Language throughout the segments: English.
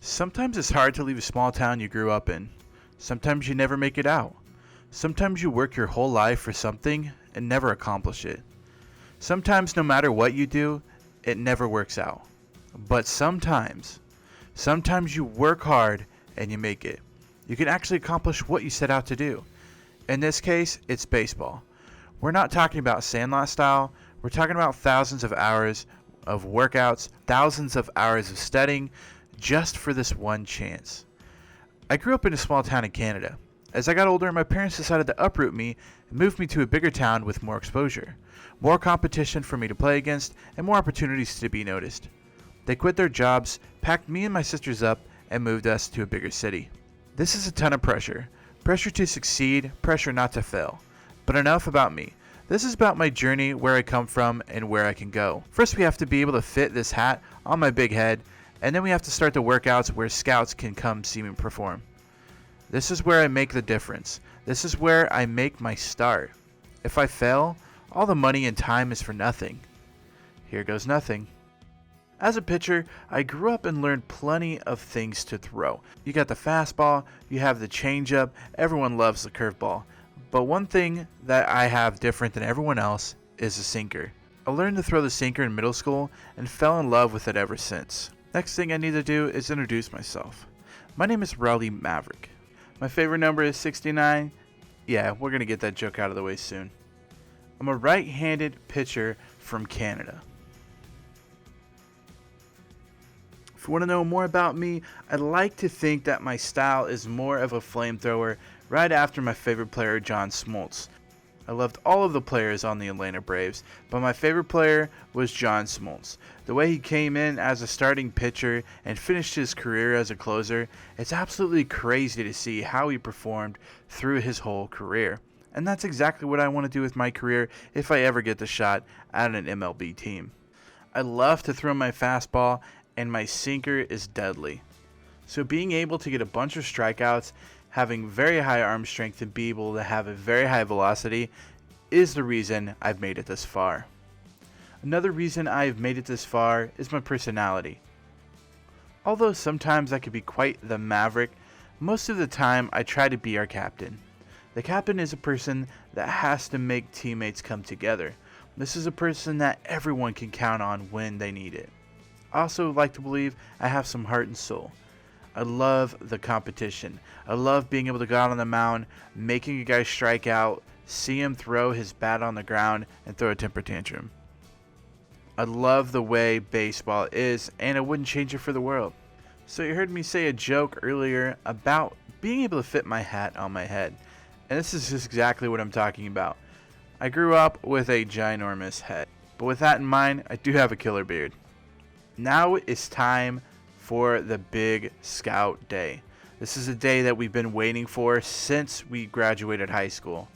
Sometimes it's hard to leave a small town you grew up in. Sometimes you never make it out. Sometimes you work your whole life for something and never accomplish it. Sometimes no matter what you do, it never works out. But sometimes you work hard and you make it. You can actually accomplish what you set out to do. In this case, it's baseball. We're not talking about sandlot style. We're talking about thousands of hours of workouts, thousands of hours of studying, just for this one chance. I grew up in a small town in Canada. As I got older, my parents decided to uproot me and move me to a bigger town with more exposure, more competition for me to play against, and more opportunities to be noticed. They quit their jobs, packed me and my sisters up, and moved us to a bigger city. This is a ton of pressure. Pressure to succeed, pressure not to fail. But enough about me. This is about my journey, where I come from, and where I can go. First, we have to be able to fit this hat on my big head, and then we have to start the workouts where scouts can come see me perform. This is where I make the difference. This is where I make my start. If I fail, all the money and time is for nothing. Here goes nothing. As a pitcher, I grew up and learned plenty of things to throw. You got the fastball, you have the changeup, everyone loves the curveball. But one thing that I have different than everyone else is the sinker. I learned to throw the sinker in middle school and fell in love with it ever since. Next thing I need to do is introduce myself. My name is Rollie Maverick. My favorite number is 69. Yeah, we're going to get that joke out of the way soon. I'm a right-handed pitcher from Canada. If you want to know more about me, I'd like to think that my style is more of a flamethrower right after my favorite player, John Smoltz. I loved all of the players on the Atlanta Braves, but my favorite player was John Smoltz. The way he came in as a starting pitcher and finished his career as a closer, it's absolutely crazy to see how he performed through his whole career. And that's exactly what I want to do with my career if I ever get the shot at an MLB team. I love to throw my fastball, and my sinker is deadly. So being able to get a bunch of strikeouts, having very high arm strength, and be able to have a very high velocity is the reason I've made it this far. Another reason I've made it this far is my personality. Although sometimes I could be quite the maverick, most of the time I try to be our captain. The captain is a person that has to make teammates come together. This is a person that everyone can count on when they need it. I also like to believe I have some heart and soul. I love the competition. I love being able to go out on the mound, making a guy strike out, see him throw his bat on the ground, and throw a temper tantrum. I love the way baseball is, and I wouldn't change it for the world. So you heard me say a joke earlier about being able to fit my hat on my head. And this is just exactly what I'm talking about. I grew up with a ginormous head. But with that in mind, I do have a killer beard. Now it's time for the big scout day. This is a day that we've been waiting for since we graduated high school.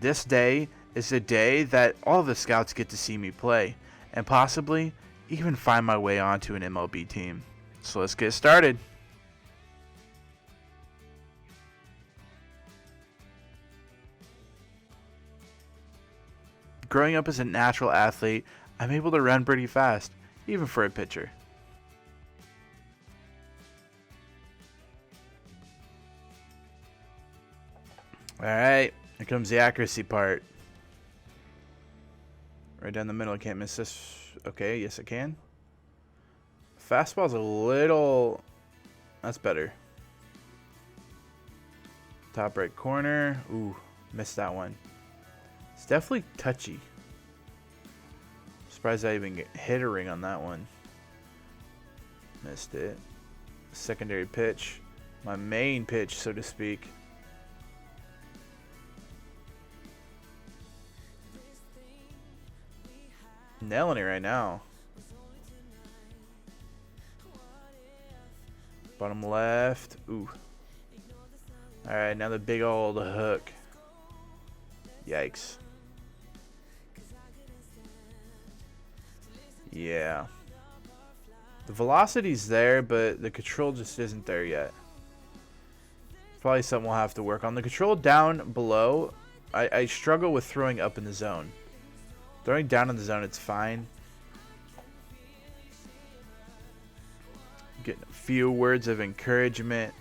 This day is a day that all of the scouts get to see me play, and possibly even find my way onto an MLB team. So let's get started. Growing up as a natural athlete, I'm able to run pretty fast, even for a pitcher. Alright, here comes the accuracy part. Right down the middle, I can't miss this. Okay, yes I can. Fastball's a little... That's better. Top right corner. Ooh, missed that one. It's definitely touchy. Surprised I even hit a ring on that one. Missed it. Secondary pitch. My main pitch, so to speak. Nailing it right now. Bottom left. Ooh. Alright, now the big old hook. Yikes. Yeah. The velocity's there, but the control just isn't there yet. Probably something we'll have to work on. The control down below, I struggle with throwing up in the zone. Throwing down in the zone, it's fine. Getting a few words of encouragement.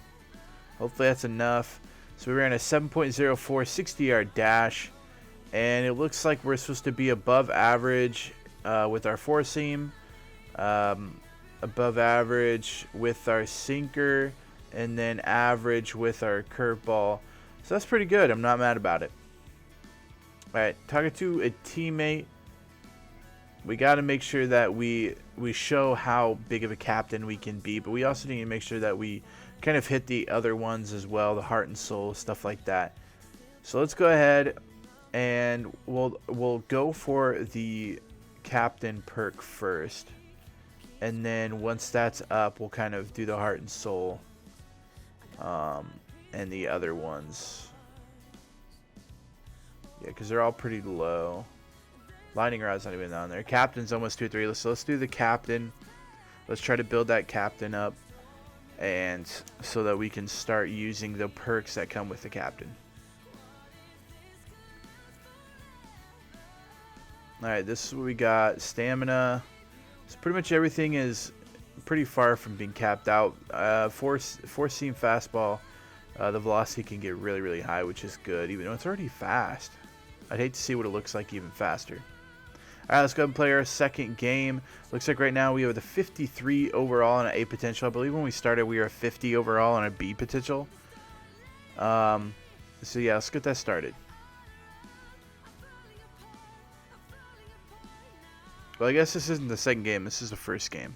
Hopefully that's enough. So we ran a 7.04 60-yard dash, and it looks like we're supposed to be above average with our four seam, above average with our sinker, and then average with our curveball. So that's pretty good. I'm not mad about it. All right, talking to a teammate. We got to make sure that we show how big of a captain we can be, but we also need to make sure that we kind of hit the other ones as well, the heart and soul, stuff like that. So let's go ahead and we'll go for the captain perk first, and then once that's up, we'll kind of do the heart and soul, and the other ones. Yeah, because they're all pretty low. Lightning rod's not even on there. Captain's almost 2-3. So let's do the captain. Let's try to build that captain up, and so that we can start using the perks that come with the captain. Alright, this is what we got. Stamina. So pretty much everything is pretty far from being capped out. Four seam fastball. The velocity can get really, really high, which is good, even though it's already fast. I'd hate to see what it looks like even faster. Alright, let's go ahead and play our second game. Looks like right now we have a 53 overall and an A potential. I believe when we started we were a 50 overall and a B potential. So yeah, let's get that started. Well, I guess this isn't the second game. This is the first game.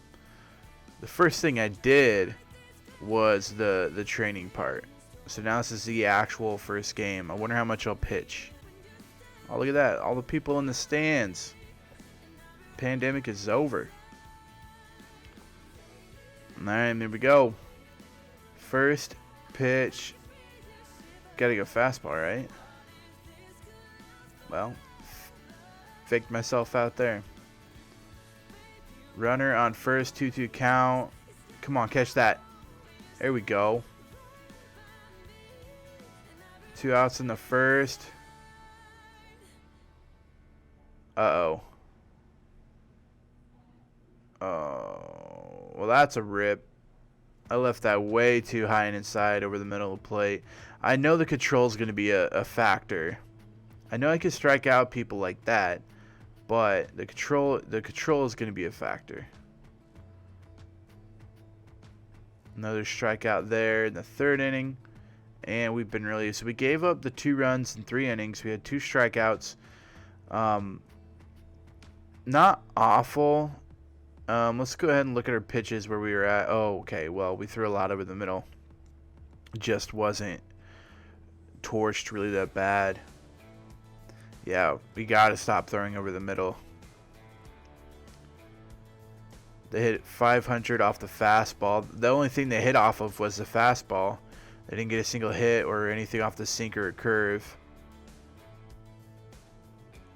The first thing I did was the training part. So now this is the actual first game. I wonder how much I'll pitch. Oh, look at that. All the people in the stands. Pandemic is over. Alright, there we go. First pitch. Gotta go fastball, right? Well, faked myself out there. Runner on first, 2-2 count. Come on, catch that. There we go. 2 outs in the first. Uh-oh. Oh, well, that's a rip. I left that way too high and inside over the middle of the plate. I know the control is going to be a factor. I know I can strike out people like that, but the control is going to be a factor. Another strikeout there in the third inning, and we've been really, so we gave up the 2 runs in 3 innings. We had 2 strikeouts. Not awful. Let's go ahead and look at our pitches where we were at. Oh, okay. Well, we threw a lot over the middle. Just wasn't torched really that bad. Yeah, we got to stop throwing over the middle. They hit 500 off the fastball. The only thing they hit off of was the fastball. They didn't get a single hit or anything off the sinker or curve.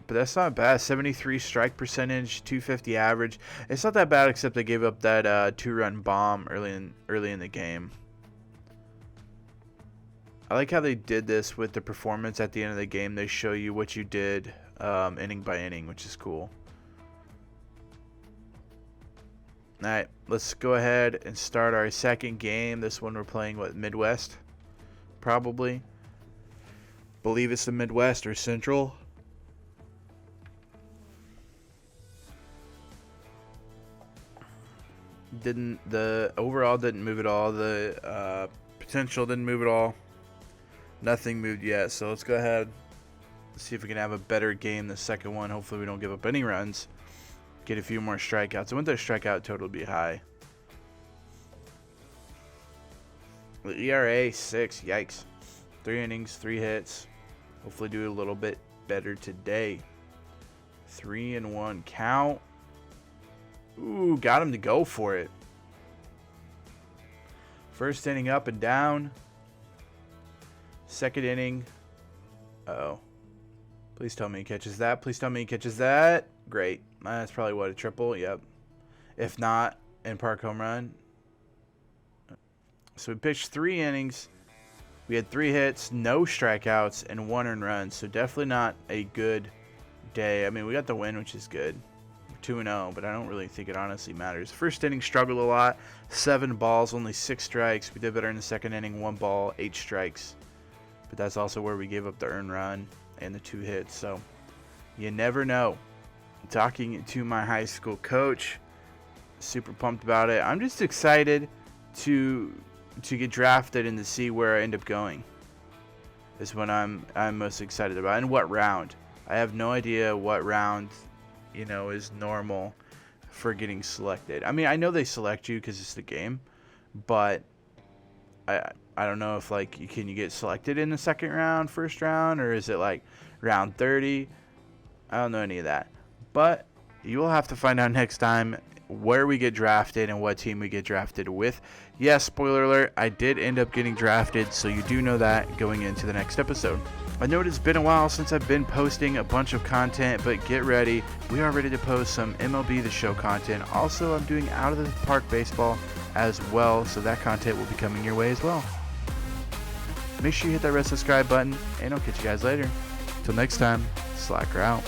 But that's not bad. 73 strike percentage, 250 average. It's not that bad, except they gave up that 2-run bomb early in the game. I like how they did this with the performance at the end of the game. They show you what you did inning by inning, which is cool. Alright, let's go ahead and start our second game. This one we're playing, what, Midwest? Probably. Believe it's the Midwest or Central. The overall didn't move at all. The potential didn't move at all. Nothing moved yet. So let's go ahead, see if we can have a better game the second one. Hopefully we don't give up any runs. Get a few more strikeouts. I want their strikeout total to be high. The ERA 6. Yikes. 3 innings, 3 hits. Hopefully do a little bit better today. 3-1 count. Ooh, got him to go for it. First inning up and down. Second inning. Uh-oh. Please tell me he catches that. Please tell me he catches that. Great. That's probably what, a triple? Yep. If not, in park home run. So we pitched 3 innings. We had 3 hits, no strikeouts, and 1 earned run. So definitely not a good day. I mean, we got the win, which is good. 2-0, but I don't really think it honestly matters. First inning struggled a lot. 7 balls, only 6 strikes. We did better in the second inning. 1 ball, 8 strikes. But that's also where we gave up the earned run and the 2 hits. So you never know. Talking to my high school coach, super pumped about it. I'm just excited to get drafted and to see where I end up going. Is what I'm most excited about. And what round. I have no idea what round, is normal for getting selected. I mean, I know they select you because it's the game, but I don't know if can you get selected in the second round, first round, or is it like round 30? I don't know any of that. But you will have to find out next time where we get drafted and what team we get drafted with. Yes, spoiler alert, I did end up getting drafted, so you do know that going into the next episode. I know it's been a while since I've been posting a bunch of content, but get ready. We are ready to post some MLB The Show content. Also, I'm doing Out of the Park Baseball as well, so that content will be coming your way as well. Make sure you hit that red subscribe button, and I'll catch you guys later. Till next time, Slacker out.